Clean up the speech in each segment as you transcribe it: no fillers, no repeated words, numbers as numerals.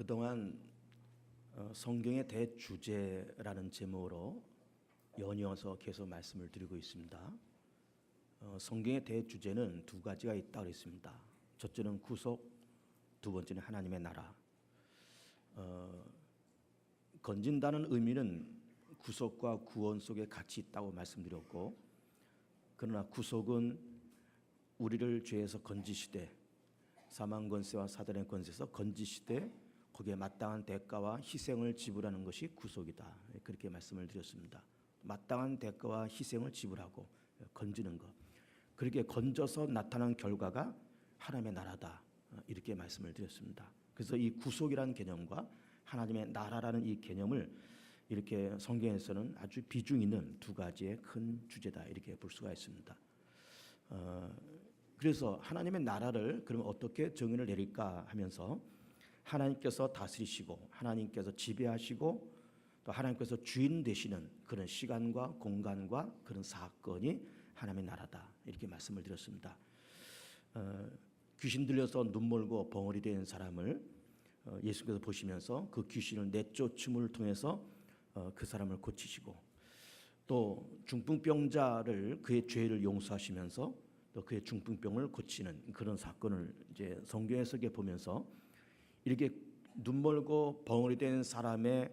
그동안 성경의 대주제라는 제목으로 연이어서 계속 말씀을 드리고 있습니다. 성경의 대주제는 두 가지가 있다고 했습니다. 첫째는 구속, 두 번째는 하나님의 나라. 건진다는 의미는 구속과 구원 속에 같이 있다고 말씀드렸고, 그러나 구속은 우리를 죄에서 건지시되 사망 권세와 사단의 권세에서 건지시되 거기에 마땅한 대가와 희생을 지불하는 것이 구속이다. 그렇게 말씀을 드렸습니다. 마땅한 대가와 희생을 지불하고 건지는 것, 그렇게 건져서 나타난 결과가 하나님의 나라다. 이렇게 말씀을 드렸습니다. 그래서 이 구속이라는 개념과 하나님의 나라라는 이 개념을 이렇게 성경에서는 아주 비중 있는 두 가지의 큰 주제다, 이렇게 볼 수가 있습니다. 그래서 하나님의 나라를 그럼 어떻게 정의를 내릴까 하면서 하나님께서 다스리시고 하나님께서 지배하시고 또 하나님께서 주인 되시는 그런 시간과 공간과 그런 사건이 하나님의 나라다, 이렇게 말씀을 드렸습니다. 귀신 들려서 눈멀고 벙어리 된 사람을 예수께서 보시면서 그 귀신을 내쫓음을 통해서 그 사람을 고치시고, 또 중풍병자를 그의 죄를 용서하시면서 또 그의 중풍병을 고치는 그런 사건을 이제 성경에서 보면서, 이렇게 눈멀고 벙어리 된 사람의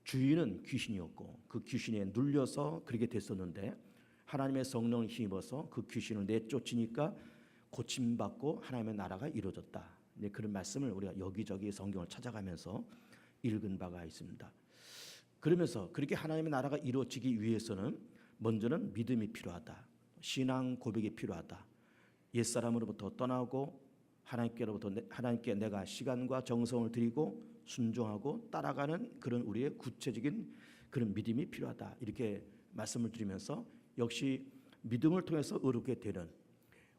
주인은 귀신이었고 그 귀신에 눌려서 그렇게 됐었는데, 하나님의 성령을 힘입어서 그 귀신을 내쫓으니까 고침받고 하나님의 나라가 이루어졌다. 그런 말씀을 우리가 여기저기 성경을 찾아가면서 읽은 바가 있습니다. 그러면서 그렇게 하나님의 나라가 이루어지기 위해서는 먼저는 믿음이 필요하다. 신앙 고백이 필요하다. 옛사람으로부터 떠나고 하나님께 내가 시간과 정성을 드리고 순종하고 따라가는 그런 우리의 구체적인 그런 믿음이 필요하다, 이렇게 말씀을 드리면서, 역시 믿음을 통해서 의롭게 되는,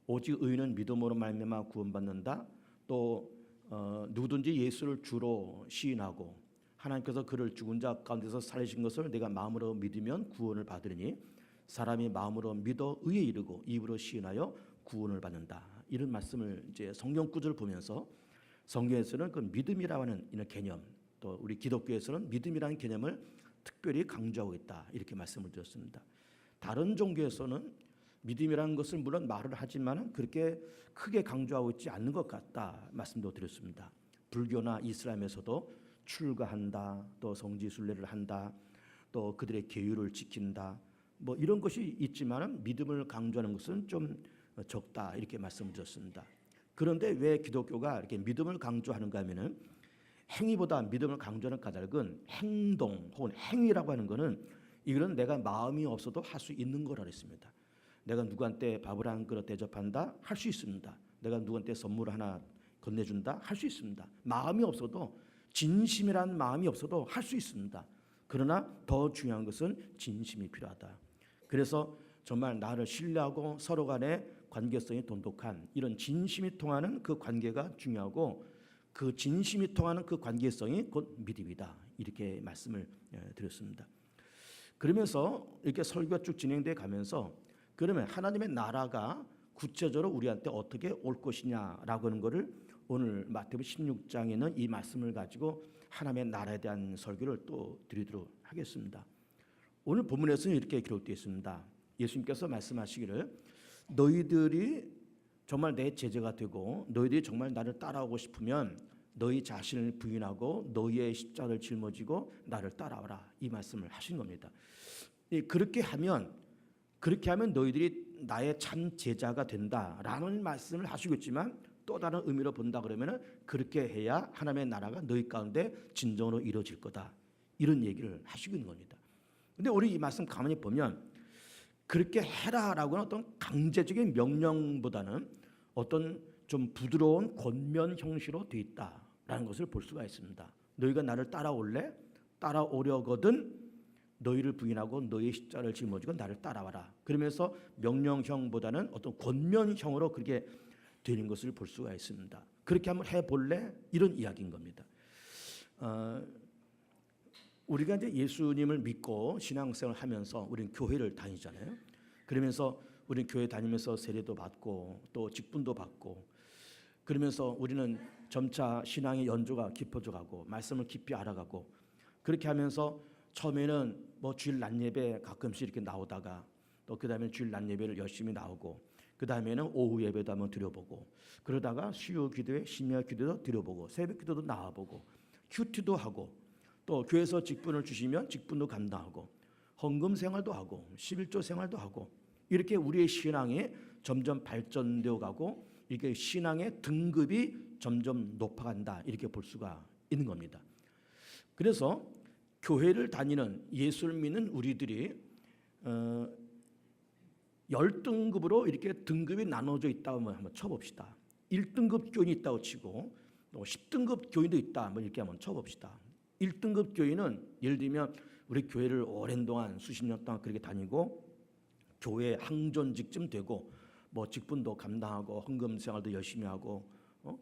오직 의인은 믿음으로 말미암아 구원받는다. 또 누구든지 예수를 주로 시인하고 하나님께서 그를 죽은 자 가운데서 살리신 것을 내가 마음으로 믿으면 구원을 받으리니 사람이 마음으로 믿어 의에 이르고 입으로 시인하여 구원을 받는다. 이런 말씀을 이제 성경 구절을 보면서 성경에서는 그 믿음이라고 하는 이런 개념, 또 우리 기독교에서는 믿음이라는 개념을 특별히 강조하고 있다, 이렇게 말씀을 드렸습니다. 다른 종교에서는 믿음이라는 것을 물론 말을 하지만 그렇게 크게 강조하고 있지 않는 것 같다 말씀도 드렸습니다. 불교나 이슬람에서도 출가한다, 또 성지순례를 한다, 또 그들의 계율을 지킨다, 뭐 이런 것이 있지만 믿음을 강조하는 것은 좀 적다, 이렇게 말씀드렸습니다. 그런데 왜 기독교가 이렇게 믿음을 강조하는가 하면은, 행위보다 믿음을 강조하는 까닭은 행동 혹은 행위라고 하는 것은 이거는 내가 마음이 없어도 할 수 있는 거라 했습니다. 내가 누구한테 밥을 한 그릇 대접한다, 할 수 있습니다. 내가 누구한테 선물 하나 건네준다, 할 수 있습니다. 마음이 없어도, 진심이란 마음이 없어도 할 수 있습니다. 그러나 더 중요한 것은 진심이 필요하다. 그래서 정말 나를 신뢰하고 서로 간의 관계성이 돈독한 이런 진심이 통하는 그 관계가 중요하고, 그 진심이 통하는 그 관계성이 곧 믿음이다, 이렇게 말씀을 드렸습니다. 그러면서 이렇게 설교가 쭉 진행돼 가면서, 그러면 하나님의 나라가 구체적으로 우리한테 어떻게 올 것이냐라고 하는 것을 오늘 마태복음 16장에 있는 이 말씀을 가지고 하나님의 나라에 대한 설교를 또 드리도록 하겠습니다. 오늘 본문에서는 이렇게 기록되어 있습니다. 예수님께서 말씀하시기를, 너희들이 정말 내 제자가 되고 너희들이 정말 나를 따라오고 싶으면 너희 자신을 부인하고 너희의 십자가를 짊어지고 나를 따라와라, 이 말씀을 하신 겁니다. 그렇게 하면 너희들이 나의 참 제자가 된다라는 말씀을 하시고 있지만, 또 다른 의미로 본다 그러면은 그렇게 해야 하나님의 나라가 너희 가운데 진정으로 이루어질 거다, 이런 얘기를 하시고 있는 겁니다. 근데 우리 이 말씀 가만히 보면 그렇게 해라라고 하는 어떤 강제적인 명령보다는 어떤 좀 부드러운 권면 형식으로 되어 있다라는 것을 볼 수가 있습니다. 너희가 나를 따라올래? 따라오려거든 너희를 부인하고 너희의 십자가를 짊어지고 나를 따라와라. 그러면서 명령형보다는 어떤 권면형으로 그렇게 되는 것을 볼 수가 있습니다. 그렇게 한번 해볼래? 이런 이야기인 겁니다. 우리가 이제 예수님을 믿고 신앙생활을 하면서 우리는 교회를 다니잖아요. 그러면서 우리는 교회 다니면서 세례도 받고 또 직분도 받고, 그러면서 우리는 점차 신앙의 연조가 깊어져 가고 말씀을 깊이 알아가고 그렇게 하면서 처음에는 뭐 주일 낮 예배 가끔씩 이렇게 나오다가 또 그다음에 주일 낮 예배를 열심히 나오고 그다음에는 오후 예배도 한번 드려보고 그러다가 수요 기도회 심야 기도도 드려보고 새벽 기도도 나와보고 큐티도 하고 또 교회에서 직분을 주시면 직분도 감당하고 헌금 생활도 하고 11조 생활도 하고 이렇게 우리의 신앙이 점점 발전되어 가고 이렇게 신앙의 등급이 점점 높아간다 이렇게 볼 수가 있는 겁니다. 그래서 교회를 다니는 예수를 믿는 우리들이 10등급으로 이렇게 등급이 나눠져 있다고 한번 쳐봅시다. 1등급 교인이 있다고 치고 또 10등급 교인도 있다 뭐 이렇게 한번 쳐봅시다. 1등급 교인은 예를 들면 우리 교회를 오랜 동안 수십 년 동안 그렇게 다니고 교회 항존직쯤 되고 뭐 직분도 감당하고 헌금 생활도 열심히 하고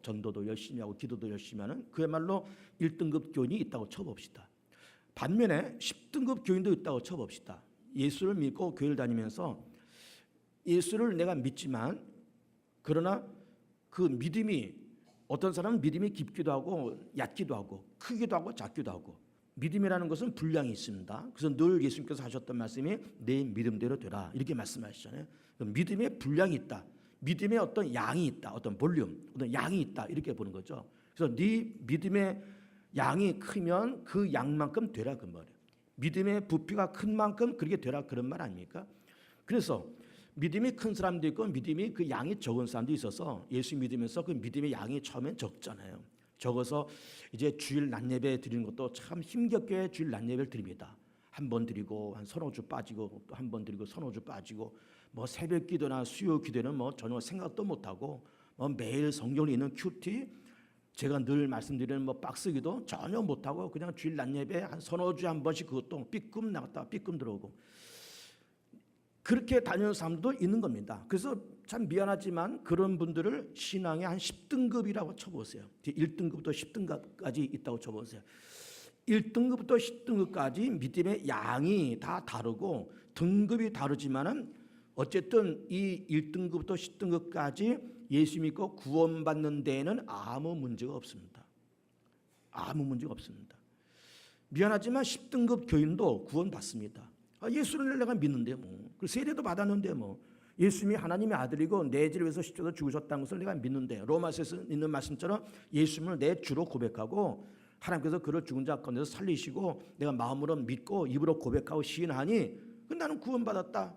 전도도 열심히 하고 기도도 열심히 하는 그야말로 1등급 교인이 있다고 쳐봅시다. 반면에 10등급 교인도 있다고 쳐봅시다. 예수를 믿고 교회를 다니면서 예수를 내가 믿지만 그러나 그 믿음이 어떤 사람은 믿음이 깊기도 하고 얕기도 하고 크기도 하고 작기도 하고 믿음이라는 것은 분량이 있습니다. 그래서 늘 예수님께서 하셨던 말씀이 내 믿음대로 되라 이렇게 말씀하시잖아요. 믿음의 분량이 있다. 믿음의 어떤 양이 있다. 어떤 볼륨, 어떤 양이 있다 이렇게 보는 거죠. 그래서 네 믿음의 양이 크면 그 양만큼 되라 그 말이에요. 믿음의 부피가 큰 만큼 그렇게 되라 그런 말 아닙니까? 그래서 믿음이 큰 사람도 있고 믿음이 그 양이 적은 사람도 있어서 예수 믿으면서 그 믿음의 양이 처음엔 적잖아요. 적어서 이제 주일 낮 예배 드리는 것도 참 힘겹게 주일 낮 예배를 드립니다. 한 번 드리고 한 서너 주 빠지고 또 한 번 드리고 서너 주 빠지고 뭐 새벽 기도나 수요 기도는 뭐 전혀 생각도 못 하고 뭐 매일 성경을 읽는 큐티 제가 늘 말씀드리는 뭐 박스 기도 전혀 못 하고 그냥 주일 낮 예배 한 서너 주에 한 번씩 그것도 삐끔 나갔다 삐끔 들어오고 그렇게 다니는 사람도 있는 겁니다. 그래서 참 미안하지만 그런 분들을 신앙의 한 10등급이라고 쳐보세요. 1등급부터 10등급까지 있다고 쳐보세요. 1등급부터 10등급까지 믿음의 양이 다 다르고 등급이 다르지만은 어쨌든 이 1등급부터 10등급까지 예수 믿고 구원받는 데에는 아무 문제가 없습니다. 아무 문제가 없습니다. 미안하지만 10등급 교인도 구원받습니다. 예수를 내가 믿는데 뭐 세례도 받았는데 뭐 예수님이 하나님의 아들이고 내 죄를 위해서 십자가에 죽으셨다는 것을 내가 믿는데 로마서에서 있는 말씀처럼 예수님을 내 주로 고백하고 하나님께서 그를 죽은 자 가운데서 살리시고 내가 마음으로 믿고 입으로 고백하고 시인하니 나는 구원받았다.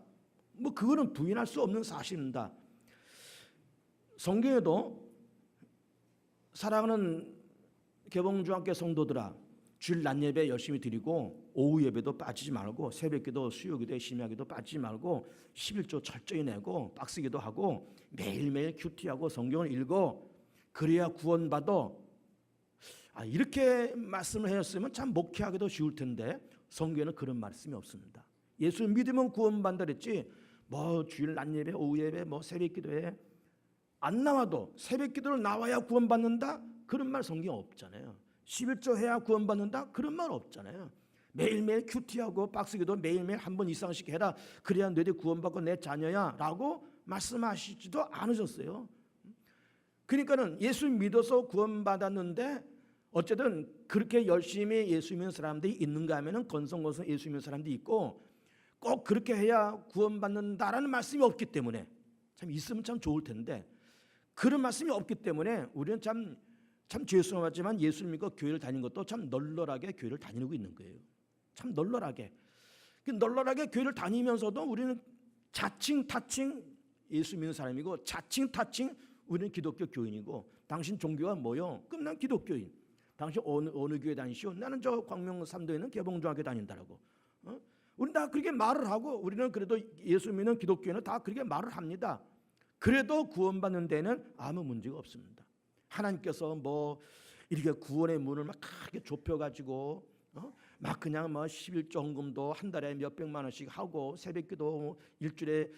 뭐 그거는 부인할 수 없는 사실입니다. 성경에도 사랑하는 개봉중학교 성도들아 주일 낮 예배 열심히 드리고 오후 예배도 빠지지 말고 새벽기도 수요기도 심야기도 빠지지 말고 11조 철저히 내고 빡쓰기도 하고 매일매일 큐티하고 성경을 읽어 그래야 구원받아. 이렇게 말씀을 하셨으면 참 목회하기도 쉬울 텐데 성경에는 그런 말씀이 없습니다. 예수 믿으면 구원받는다 그랬지 뭐 주일 낮 예배 오후 예배 뭐 새벽기도에 안 나와도 새벽기도를 나와야 구원받는다 그런 말 성경에 없잖아요. 11조 해야 구원받는다 그런 말 없잖아요. 매일매일 큐티하고 빡쓰기도 매일매일 한 번 이상씩 해라 그래야 너희들 구원받고 내 자녀야 라고 말씀하시지도 않으셨어요. 그러니까는 예수 믿어서 구원받았는데 어쨌든 그렇게 열심히 예수 믿는 사람들이 있는가 하면은 건성건성 예수 믿는 사람들이 있고 꼭 그렇게 해야 구원받는다라는 말씀이 없기 때문에 참 있으면 참 좋을 텐데 그런 말씀이 없기 때문에 우리는 참 죄송하지만 예수 믿고 교회를 다니는 것도 참 널널하게 교회를 다니고 있는 거예요. 참 널널하게 교회를 다니면서도 우리는 자칭 타칭 예수 믿는 사람이고 자칭 타칭 우리는 기독교 교인이고 당신 종교가 뭐요? 그럼 난 기독교인. 당신 어느 교회 다니시오? 나는 저 광명 삼도에 있는 개봉중학교 다닌다라고. 우리는 다 그렇게 말을 하고 우리는 그래도 예수 믿는 기독교인은 다 그렇게 말을 합니다. 그래도 구원받는 데는 아무 문제가 없습니다. 하나님께서 뭐 이렇게 구원의 문을 막 크게 좁혀가지고 막 그냥 뭐 11조 헌금도 한 달에 몇백만 원씩 하고 새벽기도 일주일에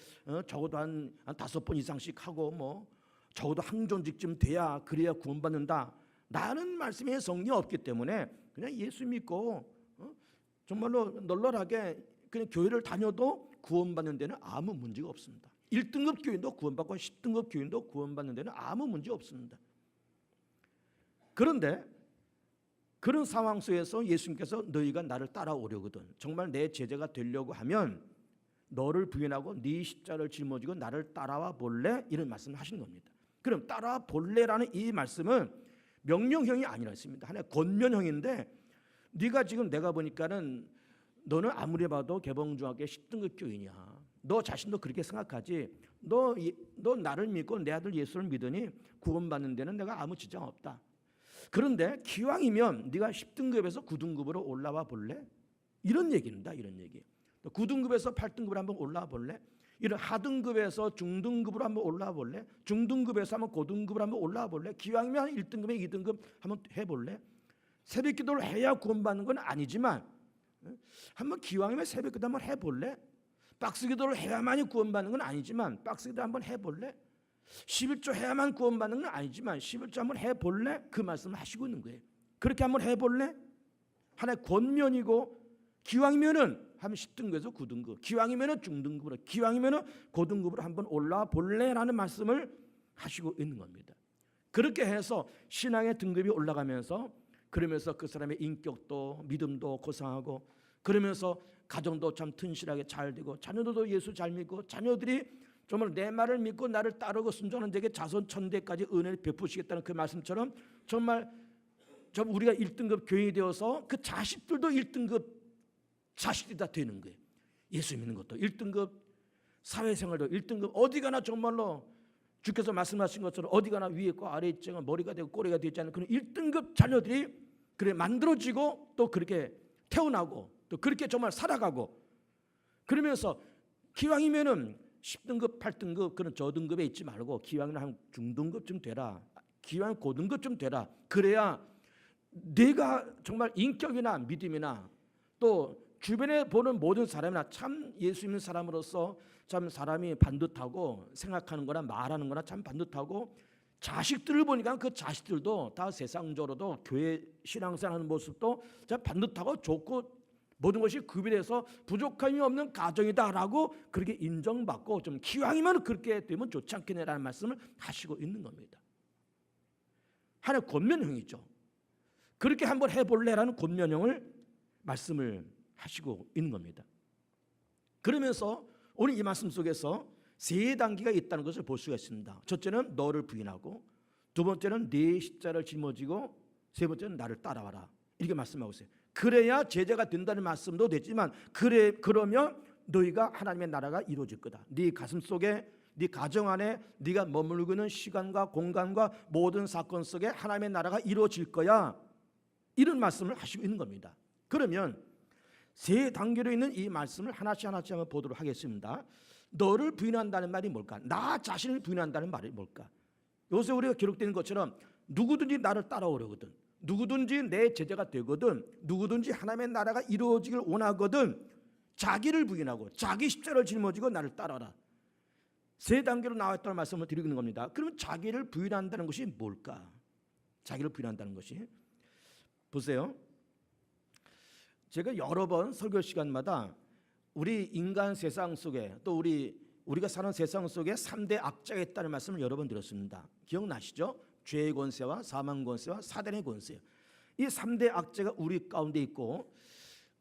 적어도 한 5번 이상씩 하고 뭐 적어도 항존직쯤 돼야 그래야 구원받는다. 나는 말씀에 성경이 없기 때문에 그냥 예수 믿고 정말로 널널하게 그냥 교회를 다녀도 구원받는 데는 아무 문제가 없습니다. 1등급 교인도 구원받고 10등급 교인도 구원받는 데는 아무 문제 없습니다. 그런데 그런 상황 속에서 예수님께서 너희가 나를 따라오려거든, 정말 내 제자가 되려고 하면 너를 부인하고 네 십자를 짊어지고 나를 따라와 볼래? 이런 말씀을 하신 겁니다. 그럼 따라와 볼래라는 이 말씀은 명령형이 아니라 했습니다. 하나의 권면형인데, 네가 지금 내가 보니까는 너는 아무리 봐도 개봉중학교 10등급 교인이야. 너 자신도 그렇게 생각하지. 너 나를 믿고 내 아들 예수를 믿으니 구원받는 데는 내가 아무 지장 없다. 그런데 기왕이면 네가 10등급에서 9등급으로 올라와 볼래? 이런 얘기입니다. 이런 얘기. 9등급에서 8등급으로 한번 올라와 볼래? 이런 하등급에서 중등급으로 한번 올라와 볼래? 중등급에서 한번 고등급으로 한번 올라와 볼래? 기왕이면 1등급에 2등급 한번 해볼래? 새벽 기도를 해야 구원받는 건 아니지만 한번 기왕이면 새벽 기도 한번 해볼래? 박스 기도를 해야만이 구원받는 건 아니지만 박스 기도 한번 해볼래? 11조 해야만 구원받는 건 아니지만 11조 한번 해볼래? 그 말씀을 하시고 있는 거예요. 그렇게 한번 해볼래? 하나의 권면이고, 기왕이면은 하면 10등급에서 9등급, 기왕이면은 중등급으로, 기왕이면은 고등급으로 한번 올라와 볼래라는 말씀을 하시고 있는 겁니다. 그렇게 해서 신앙의 등급이 올라가면서, 그러면서 그 사람의 인격도 믿음도 고상하고, 그러면서 가정도 참 튼실하게 잘 되고, 자녀들도 예수 잘 믿고, 자녀들이 정말 내 말을 믿고 나를 따르고 순종하는 자에게 자손 천대까지 은혜를 베푸시겠다는 그 말씀처럼 정말 우리가 1등급 교인이 되어서 그 자식들도 1등급 자식들이 다 되는 거예요. 예수 믿는 것도 1등급, 사회생활도 1등급, 어디 가나 정말로 주께서 말씀하신 것처럼 어디 가나 위에 있고 아래 있고 머리가 되고 꼬리가 되지 않는 그런 1등급 자녀들이 그래 만들어지고, 또 그렇게 태어나고, 또 그렇게 정말 살아가고, 그러면서 기왕이면은 10등급, 8등급 그런 저등급에 있지 말고 기왕이면 한 중등급쯤 되라, 기왕 고등급쯤 되라. 그래야 내가 정말 인격이나 믿음이나 또 주변에 보는 모든 사람이나 참 예수 믿는 사람으로서 참 사람이 반듯하고 생각하는 거나 말하는 거나 참 반듯하고, 자식들을 보니까 그 자식들도 다 세상적으로도 교회 신앙생활하는 모습도 참 반듯하고 좋고 모든 것이 구비돼서 부족함이 없는 가정이다라고 그렇게 인정받고, 좀 기왕이면 그렇게 되면 좋지 않겠냐라는 말씀을 하시고 있는 겁니다. 하나의 권면형이죠. 그렇게 한번 해볼래라는 권면형을 말씀을 하시고 있는 겁니다. 그러면서 오늘 이 말씀 속에서 세 단계가 있다는 것을 볼 수가 있습니다. 첫째는 너를 부인하고, 두 번째는 네 십자를 짊어지고, 세 번째는 나를 따라와라, 이렇게 말씀하고 있어요. 그래야 제자가 된다는 말씀도 되지만, 그러면 너희가 하나님의 나라가 이루어질 거다. 네 가슴 속에, 네 가정 안에, 네가 머물고 있는 시간과 공간과 모든 사건 속에 하나님의 나라가 이루어질 거야, 이런 말씀을 하시고 있는 겁니다. 그러면 세 단계로 있는 이 말씀을 하나씩 한번 보도록 하겠습니다. 너를 부인한다는 말이 뭘까? 나 자신을 부인한다는 말이 뭘까? 요새 우리가 기록되는 것처럼 누구든지 나를 따라오려거든, 누구든지 내 제자가 되거든, 누구든지 하나님의 나라가 이루어지길 원하거든 자기를 부인하고 자기 십자를 짊어지고 나를 따라라. 세 단계로 나왔다는 말씀을 드리고 있는 겁니다. 그러면 자기를 부인한다는 것이 뭘까? 자기를 부인한다는 것이, 보세요. 제가 여러 번 설교 시간마다 우리 인간 세상 속에, 또 우리가 사는 세상 속에 3대 악자가 있다는 말씀을 여러 번 드렸습니다. 기억나시죠? 죄의 권세와 사망 권세와 사단의 권세. 이 3대 악재가 우리 가운데 있고,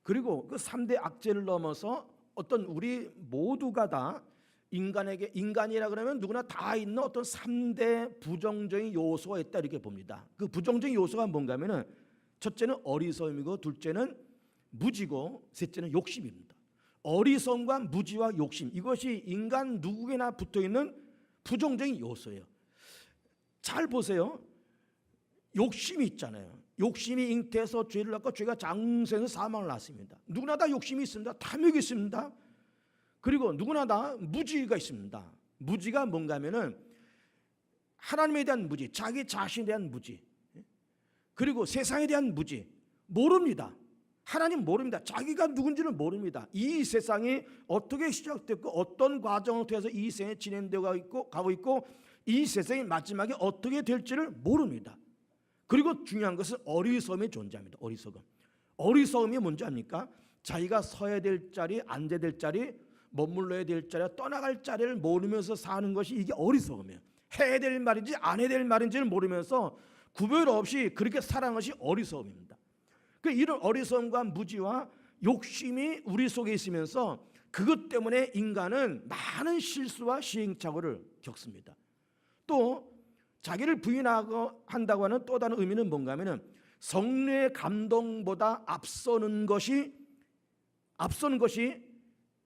그리고 그 3대 악재를 넘어서 어떤 우리 모두가 다 인간이라 그러면 누구나 다 있는 어떤 3대 부정적인 요소가 있다, 이렇게 봅니다. 그 부정적인 요소가 뭔가 하면은, 첫째는 어리석음이고, 둘째는 무지고, 셋째는 욕심입니다. 어리석음과 무지와 욕심, 이것이 인간 누구에나 붙어있는 부정적인 요소예요. 잘 보세요. 욕심이 있잖아요. 욕심이 잉태해서 죄를 낳고 죄가 장성해서 사망을 낳습니다. 누구나 다 욕심이 있습니다. 탐욕이 있습니다. 그리고 누구나 다 무지가 있습니다. 무지가 뭔가 하면은 하나님에 대한 무지, 자기 자신에 대한 무지, 그리고 세상에 대한 무지, 모릅니다. 하나님 모릅니다. 자기가 누군지를 모릅니다. 이 세상이 어떻게 시작됐고 어떤 과정을 통해서 이 세상에 진행되고 가고 있고 이 세상이 마지막에 어떻게 될지를 모릅니다. 그리고 중요한 것은 어리석음이 존재합니다. 어리석음이 뭔지 압니까? 자기가 서야 될 자리, 앉아야 될 자리, 머물러야 될 자리, 떠나갈 자리를 모르면서 사는 것이, 이게 어리석음이에요. 해야 될 말인지 안 해야 될 말인지를 모르면서 구별 없이 그렇게 사랑하는 것이 어리석음입니다. 이런 어리석음과 무지와 욕심이 우리 속에 있으면서 그것 때문에 인간은 많은 실수와 시행착오를 겪습니다. 또 자기를 부인하고 한다고 하는 또 다른 의미는 뭔가 하면은 성령의 감동보다 앞서는 것이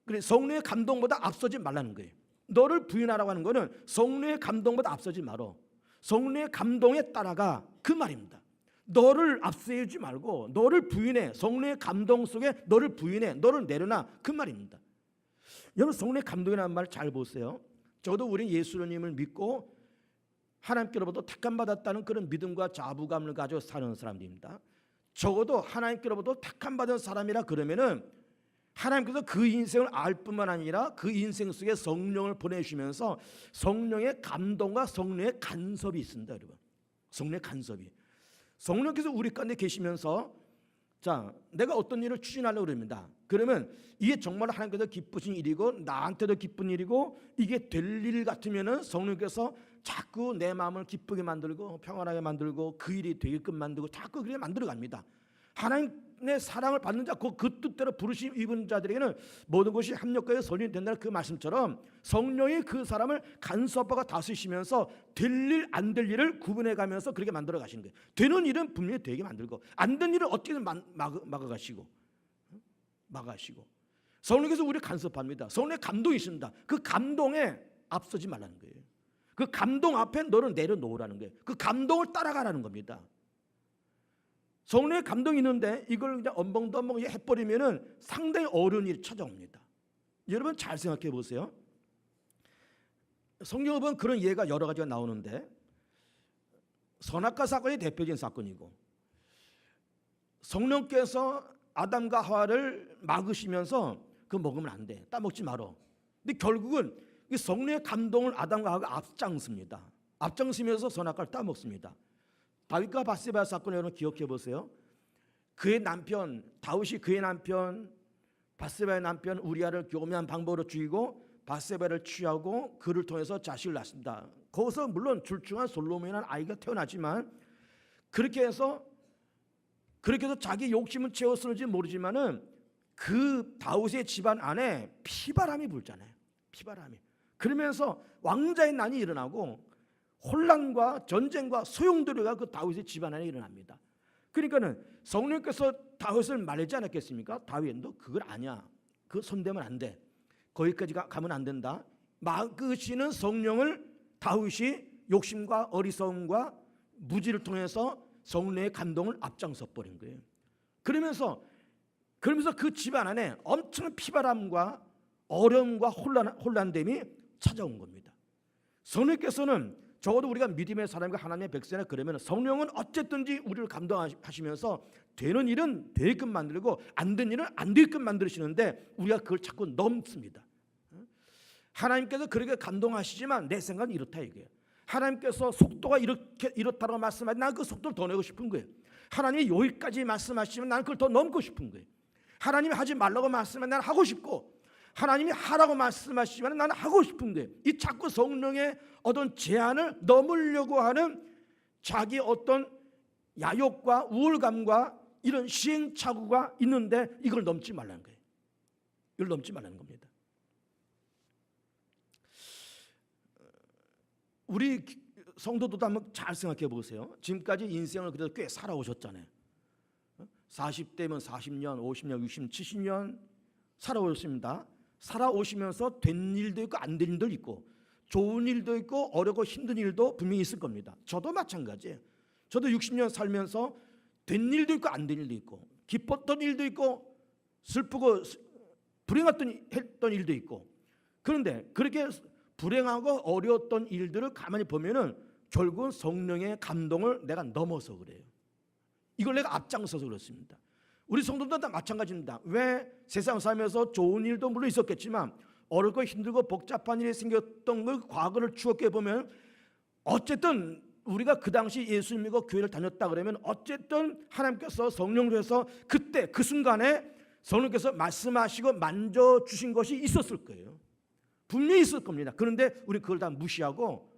그래, 성령의 감동보다 앞서지 말라는 거예요. 너를 부인하라고 하는 거는 성령의 감동보다 앞서지 말어. 성령의 감동에 따라가, 그 말입니다. 너를 앞세우지 말고 너를 부인해. 성령의 감동 속에 너를 부인해. 너를 내려놔. 그 말입니다. 여러분, 성령의 감동이라는 말 잘 보세요. 저도 우리 예수님을 믿고 하나님께로부터 택함받았다는 그런 믿음과 자부감을 가지고 사는 사람들입니다. 적어도 하나님께로부터 택함받은 사람이라 그러면은 하나님께서 그 인생을 알 뿐만 아니라 그 인생 속에 성령을 보내주시면서 성령의 감동과 성령의 간섭이 있습니다. 여러분, 성령의 간섭이, 성령께서 우리 가운데 계시면서 자, 내가 어떤 일을 추진하려고 그럽니다. 그러면 이게 정말 하나님께서 기쁘신 일이고 나한테도 기쁜 일이고 이게 될 일 같으면은 성령께서 자꾸 내 마음을 기쁘게 만들고 평안하게 만들고 그 일이 되게끔 만들고 자꾸 그렇게 만들어 갑니다. 하나님의 사랑을 받는 자, 그 뜻대로 부르심 입은 자들에게는 모든 것이 합력하여 선이 된다는 그 말씀처럼 성령이 그 사람을 간섭하고 다스리시면서 될 일 안 될 일을 구분해 가면서 그렇게 만들어 가시는 거예요. 되는 일은 분명히 되게 만들고 안 된 일은 어떻게든 막아가시고 성령께서 우리를 간섭합니다. 성령의 감동이 있습니다. 그 감동에 앞서지 말라는 거예요. 그 감동 앞에 너를 내려놓으라는 거예요. 그 감동을 따라가라는 겁니다. 성령의 감동이 있는데 이걸 그냥 엄벙덤벙 해버리면은 상당히 어려운 일이 찾아옵니다. 여러분 잘 생각해 보세요. 성경을 보면 그런 예가 여러 가지가 나오는데 선악과 사건이 대표적인 사건이고 성령께서 아담과 하와를 막으시면서 그거 먹으면 안 돼. 따먹지 말어. 근데 결국은 이 성령의 감동을 아담과 하와가 앞장섭니다. 앞장서면서 선악과를 따먹습니다. 다윗과 바세바 사건을 여러분 기억해 보세요. 그의 남편 다윗이 그의 남편 바세바의 남편 우리아를 교묘한 방법으로 죽이고 바세바를 취하고 그를 통해서 자식을 낳습니다. 거기서 물론 출중한 솔로몬이라는 아이가 태어나지만 그렇게 해서 자기 욕심은 채웠을지 모르지만은 그 다윗의 집안 안에 피바람이 불잖아요. 피바람이. 그러면서 왕자의 난이 일어나고 혼란과 전쟁과 소용돌이가 그 다윗의 집안 안에 일어납니다. 그러니까는 성령께서 다윗을 말하지 않았겠습니까? 다윗, 너 그걸 아니야. 그 손대면 안 돼. 거기까지 가면 안 된다. 막으시는 성령을 다윗이 욕심과 어리석음과 무지를 통해서 성령의 감동을 앞장서 버린 거예요. 그러면서 그 집안 안에 엄청난 피바람과 어려움과 혼란됨이 찾아온 겁니다. 성령께서는 적어도 우리가 믿음의 사람과 하나님의 백성이라 그러면 성령은 어쨌든지 우리를 감동하시면서 되는 일은 되게끔 만들고 안 된 일은 안 되게끔 만드시는데 우리가 그걸 자꾸 넘습니다. 하나님께서 그렇게 감동하시지만 내 생각은 이렇다 이거예요. 하나님께서 속도가 이렇다고 말씀하시면 난 그 속도를 더 내고 싶은 거예요. 하나님이 여기까지 말씀하시면 나는 그걸 더 넘고 싶은 거예요. 하나님이 하지 말라고 말씀하면 나는 하고 싶고 하나님이 하라고 말씀하시면 나는 하고 싶은 거예요. 이 자꾸 성령의 어떤 제한을 넘으려고 하는 자기 어떤 야욕과 우월감과 이런 시행착오가 있는데 이걸 넘지 말라는 거예요. 이걸 넘지 말라는 겁니다. 우리 성도들도 한번 잘 생각해 보세요. 지금까지 인생을 그래도 꽤 살아오셨잖아요. 40대면 40년, 50년, 60년, 70년 살아오셨습니다. 살아오시면서 된 일도 있고 안 된 일도 있고 좋은 일도 있고 어렵고 힘든 일도 분명히 있을 겁니다. 저도 마찬가지예요. 저도 60년 살면서 된 일도 있고 안 된 일도 있고 기뻤던 일도 있고 슬프고 불행했던 일도 있고 그런데 그렇게 불행하고 어려웠던 일들을 가만히 보면은 결국은 성령의 감동을 내가 넘어서 그래요. 이걸 내가 앞장서서 그렇습니다. 우리 성도들도 다 마찬가지입니다. 왜 세상 살면서 좋은 일도 물론 있었겠지만 어렵고 힘들고 복잡한 일이 생겼던 그 과거를 추억해 보면 어쨌든 우리가 그 당시 예수 믿고 교회를 다녔다 그러면 어쨌든 하나님께서 성령으로 해서 그때 그 순간에 성령께서 말씀하시고 만져주신 것이 있었을 거예요. 분명히 있을 겁니다. 그런데 우리 그걸 다 무시하고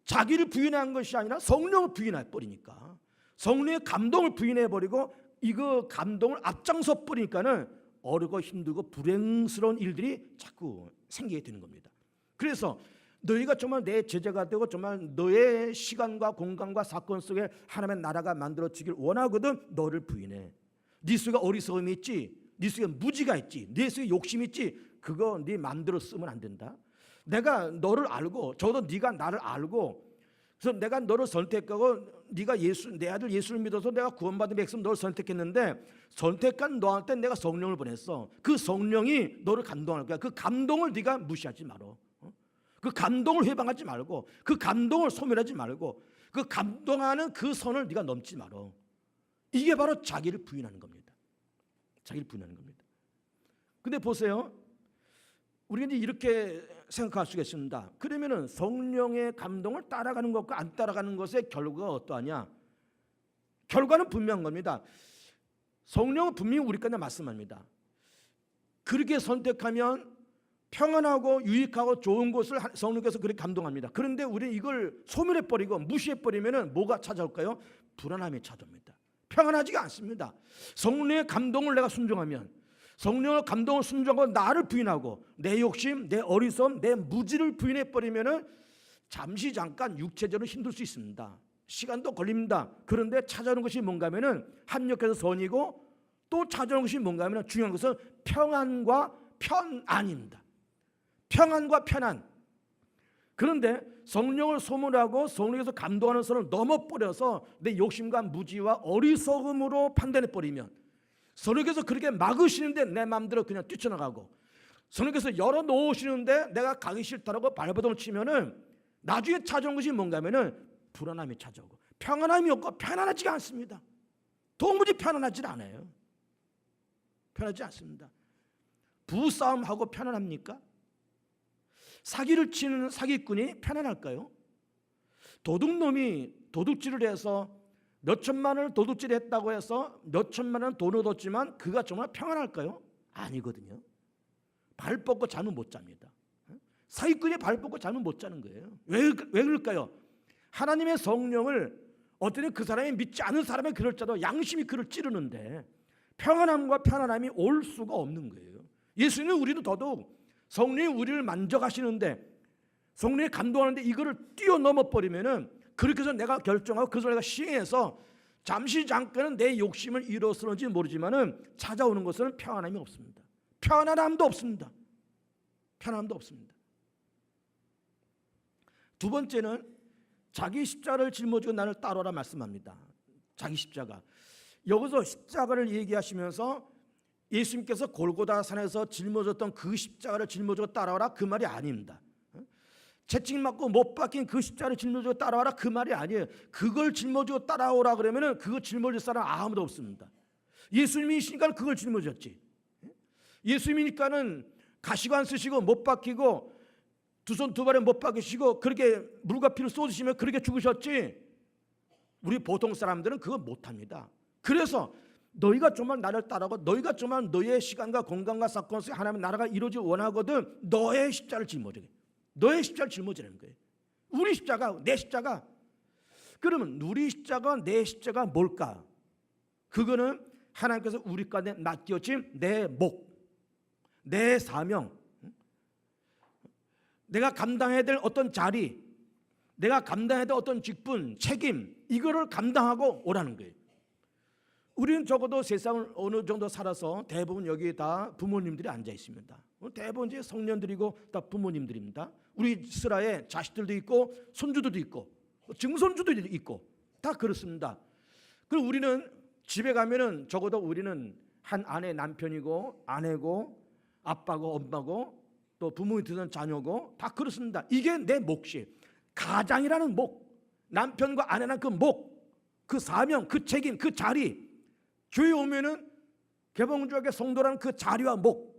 자기를 부인한 것이 아니라 성령을 부인해 버리니까, 성령의 감동을 부인해 버리고 이거 감동을 앞장서 버리니까는 어렵고 힘들고 불행스러운 일들이 자꾸 생기게 되는 겁니다. 그래서 너희가 정말 내 제자가 되고 정말 너의 시간과 공간과 사건 속에 하나님의 나라가 만들어지길 원하거든 너를 부인해. 네 속에 어리석음이 있지, 네 속에 무지가 있지, 네 속에 욕심이 있지, 그거 네 마음대로 쓰면 안 된다. 내가 너를 알고, 적어도 네가 나를 알고, 그래서 내가 너를 선택하고 네가 내 아들 예수를 믿어서 내가 구원받은 백성 너를 선택했는데, 선택한 너한테 내가 성령을 보냈어. 그 성령이 너를 감동할 거야. 그 감동을 네가 무시하지 말어. 그 감동을 회방하지 말고, 그 감동을 소멸하지 말고, 그 감동하는 그 선을 네가 넘지 말어. 이게 바로 자기를 부인하는 겁니다. 자기를 부인하는 겁니다. 근데 보세요, 우리가 이제 이렇게 생각할 수가 있습니다. 그러면은 성령의 감동을 따라가는 것과 안 따라가는 것의 결과가 어떠하냐? 결과는 분명한 겁니다. 성령은 분명히 우리까지 말씀합니다. 그렇게 선택하면 평안하고 유익하고 좋은 곳을 성령께서 그렇게 감동합니다. 그런데 우리는 이걸 소멸해버리고 무시해버리면 뭐가 찾아올까요? 불안함이 찾아옵니다. 평안하지가 않습니다. 성령의 감동을 내가 순종하면, 성령의 감동을 순종하고 나를 부인하고 내 욕심, 내 어리석음, 내 무지를 부인해버리면 잠시 잠깐 육체적으로 힘들 수 있습니다. 시간도 걸립니다. 그런데 찾아오는 것이 뭔가 하면은 합력해서 선이고, 또 찾아오는 것이 뭔가 하면은 중요한 것은 평안과 편안입니다. 평안과 편안. 그런데 성령을 소멸하고 성령에서 감동하는 선을 넘어버려서 내 욕심과 무지와 어리석음으로 판단해버리면, 성령께서 그렇게 막으시는데 내 마음대로 그냥 뛰쳐나가고, 성령께서 열어놓으시는데 내가 가기 싫다라고 발버둥을 치면은 나중에 찾아온 것이 뭔가 하면은 불안함이 찾아오고, 평안함이 없고 편안하지가 않습니다. 도무지 편안하지 않아요. 편하지 않습니다. 부싸움하고 편안합니까? 사기를 치는 사기꾼이 편안할까요? 도둑놈이 도둑질을 해서 몇 천만 원을 도둑질했다고 해서 몇 천만 원 돈을 얻었지만 그가 정말 평안할까요? 아니거든요. 발 뻗고 잠은 못 잡니다. 사기꾼이 발 뻗고 잠은 못 자는 거예요. 왜 그럴까요? 하나님의 성령을 어떤 그 사람이 믿지 않은 사람의 그럴지라도 양심이 그를 찌르는데 평안함과 편안함이 올 수가 없는 거예요. 예수님은 우리도 더더욱 성령이 우리를 만져가시는데, 성령이 감동하는데 이거를 뛰어넘어 버리면은, 그렇게 해서 내가 결정하고 그래서 내가 시행해서 잠시 잠깐은 내 욕심을 이루었는지 모르지만은 찾아오는 것은 평안함이 없습니다. 편안함도 없습니다. 편안함도 없습니다. 두 번째는 자기 십자가를 짊어지고 나를 따르라 말씀합니다. 자기 십자가. 여기서 십자가를 얘기하시면서 예수님께서 골고다 산에서 짊어졌던 그 십자가를 짊어지고 따라와라 그 말이 아닙니다. 채찍 맞고 못 박힌 그 십자가를 짊어지고 따라와라 그 말이 아니에요. 그걸 짊어지고 따라오라 그러면은 그거 짊어질 사람 아무도 없습니다. 예수님이시니까 그걸 짊어졌지. 예수님이니까는 가시관 쓰시고 못 박히고 두 손 두 발에 못 박히시고 그렇게 물과 피를 쏟으시며 그렇게 죽으셨지. 우리 보통 사람들은 그거 못합니다. 그래서 너희가 정말 나를 따라고, 너희가 정말 너의 시간과 공간과 사건 속에 하나님의 나라가 이루어지길 원하거든 너의 십자가를 짊어지게. 너의 십자가를 짊어지는 거예요. 우리 십자가, 내 십자가. 그러면 우리 십자가, 내 십자가 뭘까? 그거는 하나님께서 우리 가운데 맡겨진 내 목, 내 사명, 내가 감당해야 될 어떤 자리, 내가 감당해야 될 어떤 직분, 책임, 이거를 감당하고 오라는 거예요. 우리는 적어도 세상을 어느 정도 살아서 대부분 여기 다 부모님들이 앉아 있습니다. 대부분 이제 성년들이고 다 부모님들입니다. 우리 스라에 자식들도 있고 손주들도 있고 증손주도 있고 다 그렇습니다. 그리고 우리는 집에 가면은 적어도 우리는 한 아내 남편이고 아내고 아빠고 엄마고 또 부모님 되는 자녀고 다 그렇습니다. 이게 내 몫이, 가장이라는 목, 남편과 아내라는 그 목, 그 사명, 그 책임, 그 자리. 교회 오면은 개봉주에게 성도라는 그 자리와 목,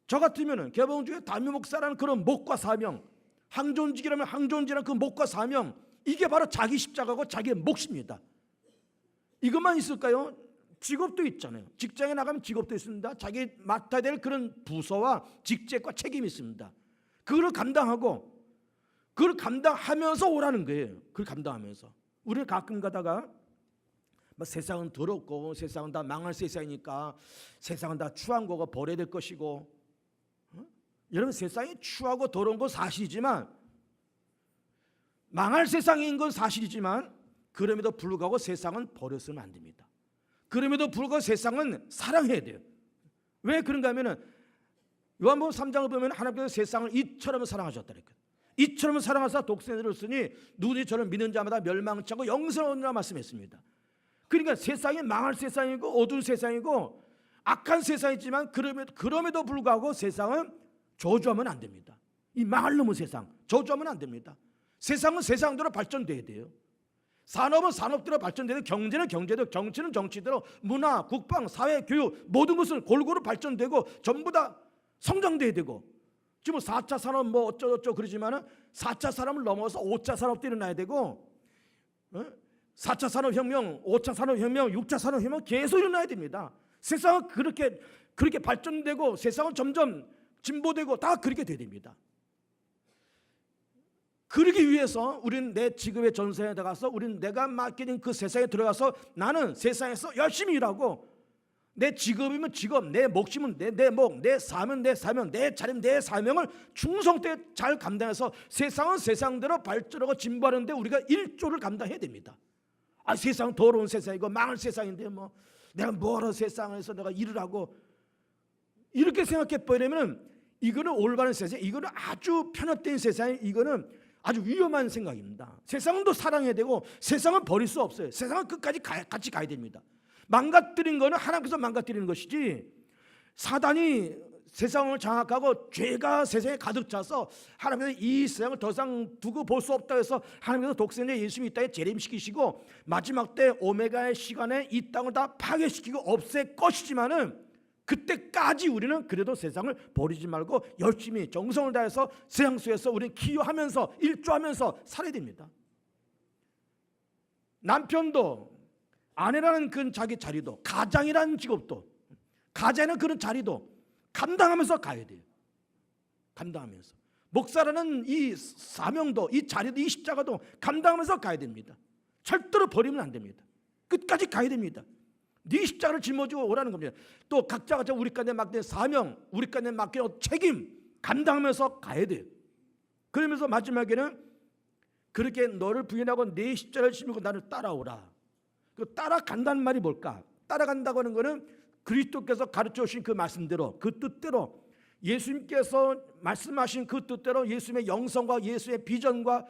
저 같으면은 개봉주의 담임 목사라는 그런 목과 사명, 항존직이라면 항존직이라는 그 목과 사명, 이게 바로 자기 십자가고 자기의 몫입니다. 이것만 있을까요? 직업도 있잖아요. 직장에 나가면 직업도 있습니다. 자기 맡아야 될 그런 부서와 직책과 책임이 있습니다. 그거를 감당하고 그걸 감당하면서 오라는 거예요. 그걸 감당하면서. 우리는 가끔 가다가 세상은 더럽고 세상은 다 망할 세상이니까 세상은 다 추한 거고 버려야 될 것이고, 여러분 세상이 추하고 더러운 건 사실이지만, 망할 세상인 건 사실이지만, 그럼에도 불구하고 세상은 버려서는 안 됩니다. 그럼에도 불구하고 세상은 사랑해야 돼요. 왜 그런가 하면은 요한복음 3장을 보면 하나님께서 세상을 이처럼 사랑하셨다니까요. 이처럼 사랑하사 독생자를 쓰니 누구든지 저를 믿는 자마다 멸망치 않고 영생을 얻으리라 말씀했습니다. 그러니까 세상이 망할 세상이고 어두운 세상이고 악한 세상이지만 그럼에도 불구하고 세상은 저주하면 안 됩니다. 이 망할 놈의 세상 저주하면 안 됩니다. 세상은 세상대로 발전돼야 돼요. 산업은 산업대로 발전돼야 돼요. 경제는 경제대로, 정치는 정치대로, 문화, 국방, 사회, 교육 모든 것은 골고루 발전되고 전부 다 성장돼야 되고, 지금 4차 산업 뭐 어쩌고저쩌고 그러지만은 4차 산업을 넘어서 5차 산업도 일어나야 되고, 4차 산업혁명, 5차 산업혁명, 6차 산업혁명 계속 일어나야 됩니다. 세상은 그렇게 발전되고 세상은 점점 진보되고 다 그렇게 돼야 됩니다. 그러기 위해서 우리는 내 직업의 전선에 들어가서 우리는 내가 맡겨진 그 세상에 들어가서 나는 세상에서 열심히 일하고, 내 직업이면 직업, 내 몫이면 내 몫, 내 사명, 내 사명, 내 자림, 내 사명을 충성되게 잘 감당해서 세상은 세상대로 발전하고 진보하는데 우리가 일조를 감당해야 됩니다. 세상 더러운 세상이고 망할 세상인데 뭐 내가 뭐하러 세상에서 내가 일을 하고, 이렇게 생각해 버리면 이거는 올바른 세상, 이거는 아주 편협된 세상, 이거는 아주 위험한 생각입니다. 세상은 또 사랑해야 되고 세상은 버릴 수 없어요. 세상은 끝까지 같이 가야 됩니다. 망가뜨린 거는 하나님께서 망가뜨리는 것이지, 사단이 세상을 장악하고 죄가 세상에 가득 차서 하나님께서 이 세상을 더 이상 두고 볼 수 없다 해서 하나님께서 독생자 예수님 이 땅에 재림시키시고 마지막 때 오메가의 시간에 이 땅을 다 파괴시키고 없앨 것이지만은, 그때까지 우리는 그래도 세상을 버리지 말고 열심히 정성을 다해서 세상 속에서 우리는 기여하면서 일조하면서 살아야 됩니다. 남편도 아내라는 그 자기 자리도, 가장이라는 직업도, 가장이라는 그런 자리도 감당하면서 가야 돼요. 감당하면서. 목사라는 이 사명도, 이 자리도, 이 십자가도 감당하면서 가야 됩니다. 절대로 버리면 안 됩니다. 끝까지 가야 됩니다. 네 십자가를 짊어지고 오라는 겁니다. 또 각자가 우리 가운데 맡긴 사명, 우리 가운데 맡긴 책임 감당하면서 가야 돼요. 그러면서 마지막에는 그렇게 너를 부인하고 네 십자가를 짊고 나를 따라오라. 그 따라간다는 말이 뭘까? 따라간다고 하는 것은 그리스도께서 가르쳐 주신 그 말씀대로, 그 뜻대로, 예수님께서 말씀하신 그 뜻대로 예수님의 영성과 예수님의 비전과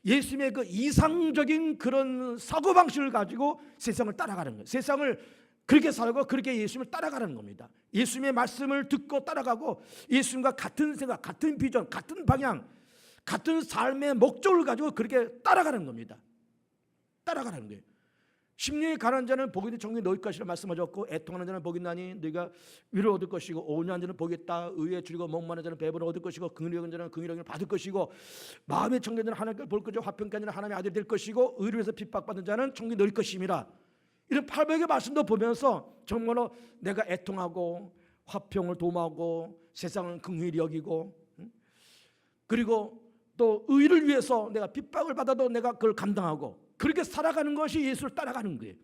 예수님의 그 이상적인 그런 사고방식을 가지고 세상을 따라가는 거예요. 세상을 그렇게 살고 그렇게 예수님을 따라가는 겁니다. 예수님의 말씀을 듣고 따라가고 예수님과 같은 생각, 같은 비전, 같은 방향, 같은 삶의 목적을 가지고 그렇게 따라가는 겁니다. 따라가는 거예요. 심령이 가난한 자는 복이 있는 정령이 너희 것이라 말씀하셨고, 애통하는 자는 복이 있나니 너희가 위로를 얻을 것이고, 온유한 자는 복이 있다. 의에 줄이고 목마른 자는 배부를 얻을 것이고, 긍휼히 여긴 자는 긍휼히 여김을 받을 것이고, 마음에 청결한 자는 하나님께 볼 것이고, 화평케 하는 하나님의 아들이 될 것이고, 의를 위해서 핍박받는 자는 정령이 너희 것임이라. 이런 800의 말씀도 보면서 정말로 내가 애통하고 화평을 도모하고 세상을 긍휼히 여기고, 그리고 또 의를 위해서 내가 핍박을 받아도 내가 그걸 감당하고, 그렇게 살아가는 것이 예수를 따라가는 거예요.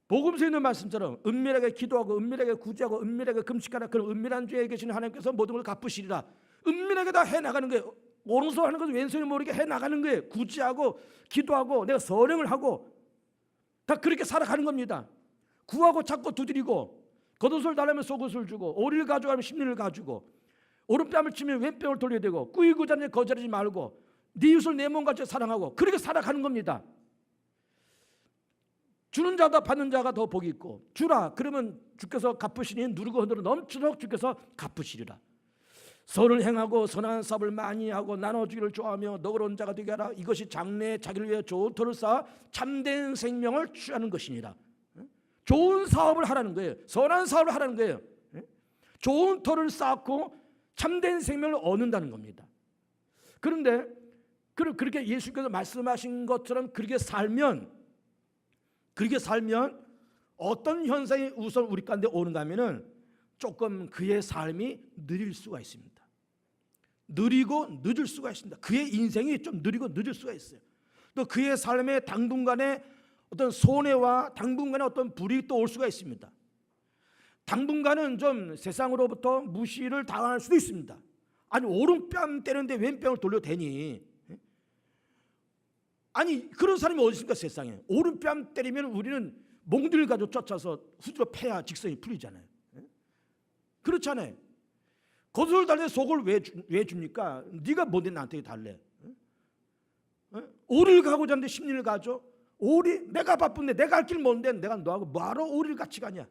복음서에 있는 말씀처럼 은밀하게 기도하고 은밀하게 구제하고 은밀하게 금식하라. 그럼 은밀한 죄에 계시는 하나님께서 모든 걸 갚으시리라. 은밀하게 다 해나가는 거예요. 오른손 하는 것을 왼손이 모르게 해나가는 거예요. 구제하고 기도하고 내가 선행을 하고 다 그렇게 살아가는 겁니다. 구하고 찾고 두드리고, 겉옷을 달라면 속옷을 주고, 오리를 가져가면 십리를 가지고, 오른뺨을 치면 왼뺨을 돌려야 되고, 꾸이고 자는 거절하지 말고, 네 이웃을 내 몸같이 사랑하고, 그렇게 살아가는 겁니다. 주는 자보다 받는 자가 더 복이 있고, 주라 그러면 주께서 갚으시니 누르고 흔들어 넘치도록 주께서 갚으시리라. 선을 행하고 선한 사업을 많이 하고 나눠주기를 좋아하며 너그러운 자가 되게 하라. 이것이 장래에 자기를 위해 좋은 터를 쌓아 참된 생명을 취하는 것이니라. 좋은 사업을 하라는 거예요. 선한 사업을 하라는 거예요. 좋은 터를 쌓고 참된 생명을 얻는다는 겁니다. 그런데 그렇게 예수께서 말씀하신 것처럼 그렇게 살면 어떤 현상이 우선 우리 가운데 오는가 하면은 조금 그의 삶이 느릴 수가 있습니다. 느리고 늦을 수가 있습니다. 그의 인생이 좀 느리고 늦을 수가 있어요. 또 그의 삶에 당분간의 어떤 손해와 당분간의 어떤 불이익도 올 수가 있습니다. 당분간은 좀 세상으로부터 무시를 당할 수도 있습니다. 아니 오른뺨 때리는데 왼뺨을 돌려대니, 아니 그런 사람이 어디 있습니까 세상에. 오른뺨 때리면 우리는 몽둥이를 가지고 쫓아서 후드로 패야 직성이 풀리잖아요. 그렇잖아요. 겉을 달래 속을 왜 줍니까? 네가 뭔데 나한테 달래? 오리를 가고자 하는데 10리를 가죠. 오리? 내가 바쁜데 내가 할 길 뭔데 내가 너하고 뭐하러 오리를 같이 가냐?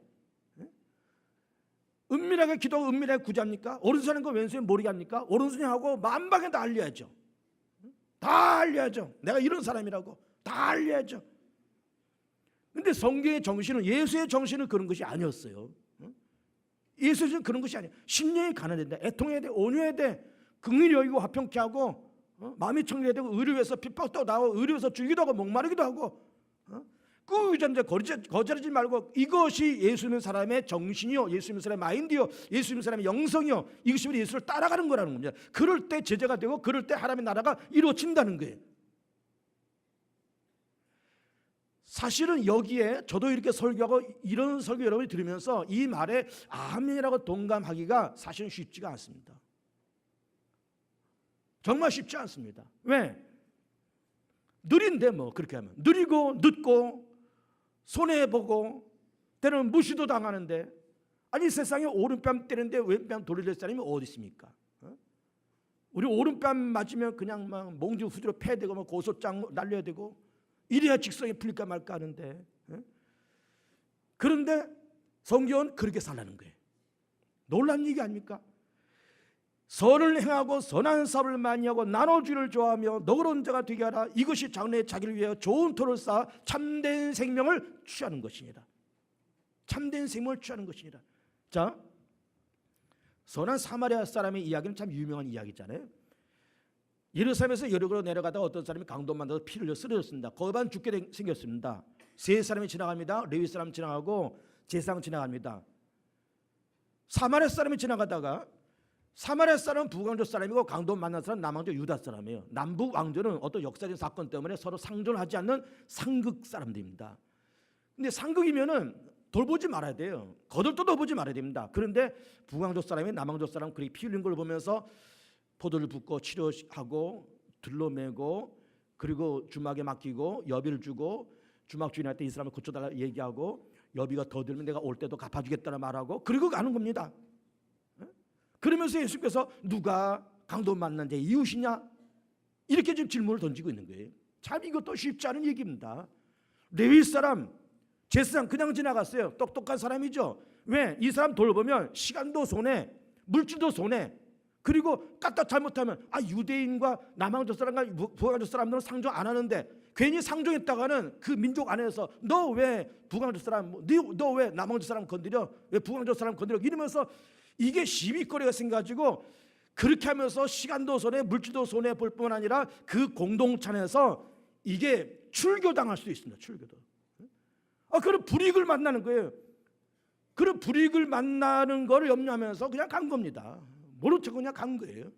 은밀하게 기도하고 은밀하게 구제합니까? 오른손에 거 왼손에 모르게 합니까? 오른손에 하고 만방에 다 알려야죠. 다 알려야죠. 내가 이런 사람이라고 다 알려야죠. 근데 성경의 정신은, 예수의 정신은 그런 것이 아니었어요. 예수는 그런 것이 아니에요. 심령이 가난해야 돼, 애통해야 돼, 온유해야 돼, 긍휼히 여기고 화평케 하고, 마음이 청결해야 되고, 의를 위해서 핍박도 나오고, 의를 위해서 죽이기도 하고, 목마르기도 하고, 꾸짖는데 거절하지 말고. 이것이 예수 믿는 사람의 정신이요, 예수 믿는 사람의 마인드요, 예수 믿는 사람의 영성이요, 이것이 예수를 따라가는 거라는 겁니다. 그럴 때 제자가 되고, 그럴 때 하나님의 나라가 이루어진다는 거예요. 사실은 여기에 저도 이렇게 설교하고 이런 설교 여러분이 들으면서 이 말에 아멘이라고 동감하기가 사실은 쉽지가 않습니다. 정말 쉽지 않습니다. 왜? 느린데 뭐 그렇게 하면 느리고 늦고 손해보고 때로는 무시도 당하는데, 아니 세상에 오른뺨 때리는데 왼뺨 돌릴 사람이 어디 있습니까? 우리 오른뺨 맞으면 그냥 막 몽둥이 후드로 패대고 뭐 고소장 날려야 되고 이래야 직성이 풀릴까 말까 하는데, 그런데 성경은 그렇게 살라는 거예요. 놀란 얘기 아닙니까? 선을 행하고 선한 사업을 많이 하고 나눠주기를 좋아하며 너그러운 자가 되게 하라. 이것이 장래에 자기를 위하여 좋은 터를 쌓아 참된 생명을 취하는 것이니라. 참된 생명을 취하는 것이니라. 자, 선한 사마리아 사람의 이야기는 참 유명한 이야기잖아요. 예루살렘에서 여리고로 내려가다가 어떤 사람이 강도 만나서 피를 흘려 쓰러졌습니다. 거반 죽게 생겼습니다. 세 사람이 지나갑니다. 레위 사람 지나가고 제사장 지나갑니다. 사마리아 사람이 지나가다가, 사마리아 사람은 북왕조 사람이고 강도 만난 사람은 남왕조 유다 사람이에요. 남북 왕조는 어떤 역사적인 사건 때문에 서로 상존을 하지 않는 상극 사람들입니다. 근데 상극이면은 돌보지 말아야 돼요. 거들떠도 보지 말아야 됩니다. 그런데 북왕조 사람이 남왕조 사람 그렇게 피 흘린 걸 보면서 포도를 붓고 치료하고 둘러매고, 그리고 주막에 맡기고 여비를 주고, 주막 주인한테 이 사람을 고쳐달라 얘기하고, 여비가 더 들면 내가 올 때도 갚아주겠다는 말하고, 그리고 가는 겁니다. 그러면서 예수께서 누가 강도 만난 자 이웃이냐? 이렇게 지금 질문을 던지고 있는 거예요. 참 이것도 쉽지 않은 얘기입니다. 레위 사람, 제사장 그냥 지나갔어요. 똑똑한 사람이죠. 왜? 이 사람 돌보면 시간도 손해, 물질도 손해, 그리고 까딱 잘못하면 유대인과 남왕조 사람과 북왕조 사람들은 상종 안 하는데 괜히 상종했다가는 그 민족 안에서 너 왜 북왕조 사람, 너 왜 남왕조 사람 건드려, 왜 북왕조 사람 건드려, 이러면서 이게 시비거리가 생겨가지고, 그렇게 하면서 시간도 손해 물질도 손해 볼 뿐만 아니라 그 공동체에서 이게 출교당할 수도 있습니다. 출교도. 그런 불이익을 만나는 거예요. 그런 불이익을 만나는 거를 염려하면서 그냥 간 겁니다. 모른 척 그냥 간 거예요.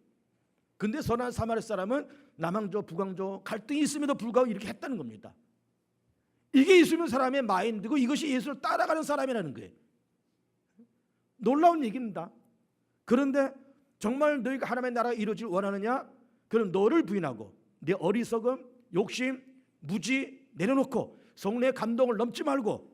근데 선한 사마리아 사람은 남왕조 북왕조 갈등이 있음에도 불구하고 이렇게 했다는 겁니다. 이게 예수님 사람의 마인드고 이것이 예수를 따라가는 사람이라는 거예요. 놀라운 얘기입니다. 그런데 정말 너희가 하나님의 나라가 이루어지길 원하느냐? 그럼 너를 부인하고 내 어리석음, 욕심, 무지 내려놓고 성령의 감동을 넘지 말고,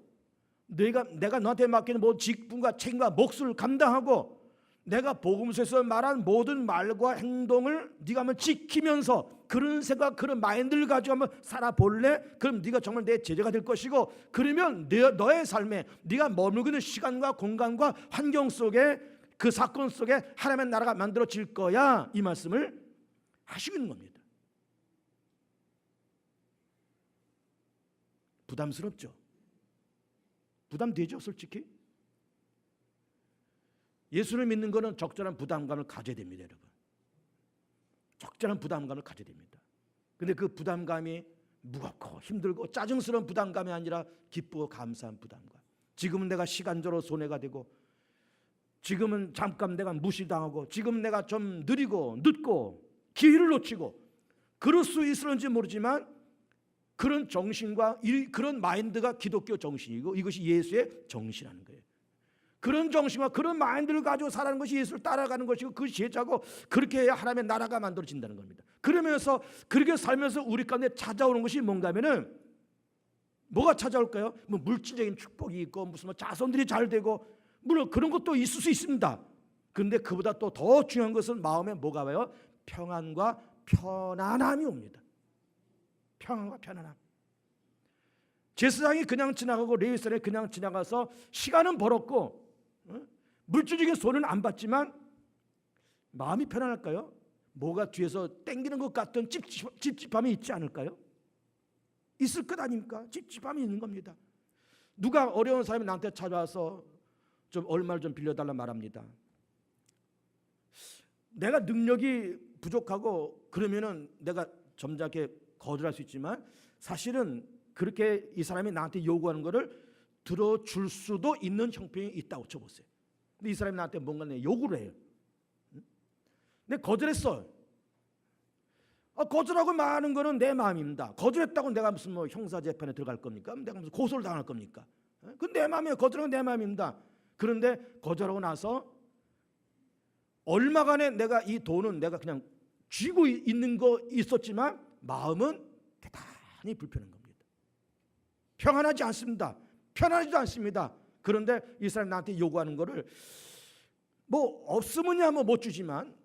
내가 너한테 맡기는 직분과 책임과 몫을 감당하고, 내가 복음서에서 말한 모든 말과 행동을 네가 한번 지키면서 그런 생각, 그런 마인드를 가지고 한번 살아볼래? 그럼 네가 정말 내 제자가 될 것이고, 그러면 너의 삶에 네가 머물고 있는 시간과 공간과 환경 속에, 그 사건 속에 하나님의 나라가 만들어질 거야. 이 말씀을 하시고 있는 겁니다. 부담스럽죠? 부담되죠, 솔직히? 예수를 믿는 것은 적절한 부담감을 가져야 됩니다, 여러분. 적절한 부담감을 가져야 됩니다. 근데 그 부담감이 무겁고 힘들고 짜증스러운 부담감이 아니라 기쁘고 감사한 부담감. 지금은 내가 시간적으로 손해가 되고 지금은 잠깐 내가 무시당하고 지금 내가 좀 느리고 늦고 기회를 놓치고 그럴 수 있을지 모르지만 그런 정신과 그런 마인드가 기독교 정신이고 이것이 예수의 정신이라는 거예요. 그런 정신과 그런 마인드를 가지고 살아가는 것이 예수를 따라가는 것이고 그 제자고 그렇게 해야 하나님의 나라가 만들어진다는 겁니다. 그러면서 그렇게 살면서 우리 가운데 찾아오는 것이 뭔가 하면은 뭐가 찾아올까요? 뭐 물질적인 축복이 있고 무슨 뭐 자손들이 잘 되고 물론 그런 것도 있을 수 있습니다. 그런데 그보다 또 더 중요한 것은 마음에 뭐가 와요? 평안과 편안함이 옵니다. 평안과 편안함. 제사장이 그냥 지나가고 레위사람이 그냥 지나가서 시간은 벌었고 물질적인 손은 안 받지만 마음이 편안할까요? 뭐가 뒤에서 땡기는 것 같은 찝찝함이 있지 않을까요? 있을 것 아닙니까? 찝찝함이 있는 겁니다. 누가 어려운 사람이 나한테 찾아와서 좀 얼마를 좀 빌려달라 말합니다. 내가 능력이 부족하고 그러면은 내가 점잖게 거절할 수 있지만 사실은 그렇게 이 사람이 나한테 요구하는 거를 들어줄 수도 있는 형편이 있다고 쳐보세요. 근데 이 사람이 나한테 뭔가 요구를 해요. 근데 거절했어. 거절하고 마는 거는 내 마음입니다. 거절했다고 내가 무슨 뭐 형사재판에 들어갈 겁니까? 내가 무슨 고소를 당할 겁니까? 그건 내 마음이에요. 거절하고 내 마음입니다. 그런데 거절하고 나서 얼마간에 내가 이 돈은 내가 그냥 쥐고 있는 거 있었지만 마음은 대단히 불편한 겁니다. 평안하지 않습니다. 편안하지도 않습니다. 그런데 이 사람이 나한테 요구하는 거를 뭐 없으면야 뭐 못 주지만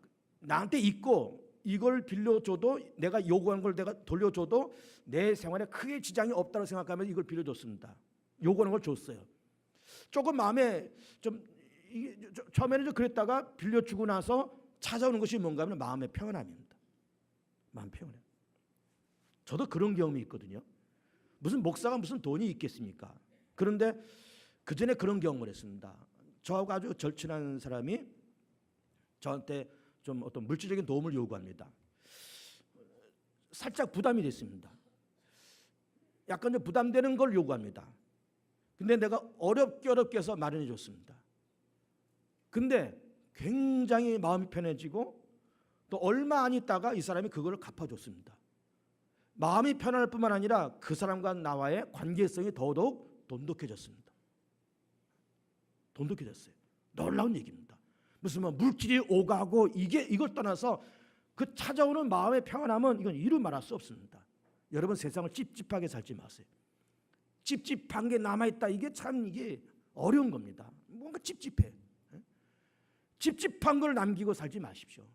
나한테 있고 이걸 빌려줘도 내가 요구하는 걸 내가 돌려줘도 내 생활에 크게 지장이 없다고 생각하면 이걸 빌려줬습니다. 요구하는 걸 줬어요. 조금 마음에 좀 처음에는 좀 그랬다가 빌려주고 나서 찾아오는 것이 뭔가 하면 마음의 평안함입니다. 마음 평안함. 저도 그런 경험이 있거든요. 무슨 목사가 무슨 돈이 있겠습니까? 그런데 그 전에 그런 경험을 했습니다. 저하고 아주 절친한 사람이 저한테 좀 어떤 물질적인 도움을 요구합니다. 살짝 부담이 됐습니다. 약간 좀 부담되는 걸 요구합니다. 근데 내가 어렵게 해서 마련해 줬습니다. 근데 굉장히 마음이 편해지고 또 얼마 안 있다가 이 사람이 그걸 갚아줬습니다. 마음이 편안할 뿐만 아니라 그 사람과 나와의 관계성이 더더욱 돈독해졌습니다. 돈독해졌어요. 놀라운 얘기입니다. 무슨 뭐 물질이 오가고 이걸 떠나서 그 찾아오는 마음의 평안함은 이건 이루 말할 수 없습니다. 여러분 세상을 찝찝하게 살지 마세요. 찝찝한 게 남아있다. 이게 참 이게 어려운 겁니다. 뭔가 찝찝해. 찝찝한 걸 남기고 살지 마십시오.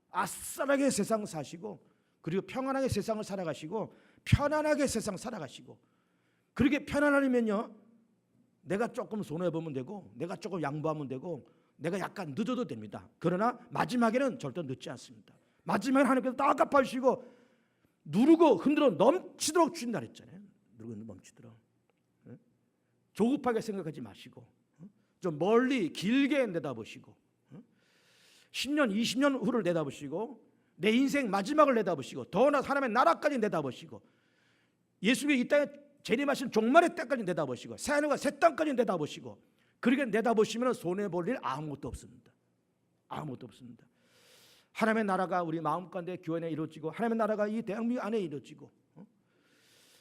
아싸하게 세상 사시고 그리고 평안하게 세상을 살아가시고 편안하게 세상 살아가시고 그렇게 편안하려면요 내가 조금 손해보면 되고 내가 조금 양보하면 되고 내가 약간 늦어도 됩니다. 그러나 마지막에는 절대 늦지 않습니다. 마지막에 하나님께서 다 갚아주시고 누르고 흔들어 넘치도록 주신다 그랬잖아요. 누르고 넘치도록. 조급하게 생각하지 마시고 좀 멀리 길게 내다보시고 10년 20년 후를 내다보시고 내 인생 마지막을 내다보시고 더 나아가 하나님의 나라까지 내다보시고 예수님이 이 땅에 재림하신 종말의 때까지 내다보시고 새하늘과 새 땅까지 내다보시고 그렇게 내다보시면 손해볼 일 아무것도 없습니다. 아무것도 없습니다. 하나님의 나라가 우리 마음 가운데 교회 안에 이루어지고 하나님의 나라가 이 대한민국 안에 이루어지고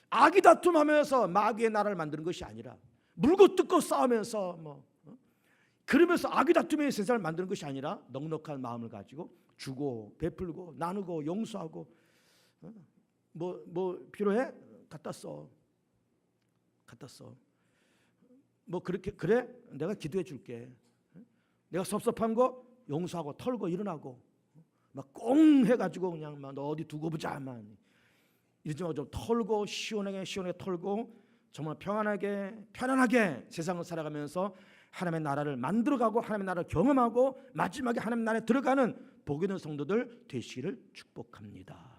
악이 다툼하면서 마귀의 나라를 만드는 것이 아니라 물고 뜯고 싸우면서 그러면서 악이 다툼의 세상을 만드는 것이 아니라 넉넉한 마음을 가지고 주고 베풀고 나누고 용서하고 뭐 필요해? 갖다 써. 뭐 그렇게 그래? 내가 기도해 줄게. 내가 섭섭한 거 용서하고 털고 일어나고 막 꽁 해가지고 그냥 막 너 어디 두고 보자만 이러지 말고 좀 털고 시원하게 털고 정말 편안하게 세상을 살아가면서 하나님의 나라를 만들어가고 하나님의 나라를 경험하고 마지막에 하나님의 나라에 들어가는 복이 있는 성도들 되시기를 축복합니다.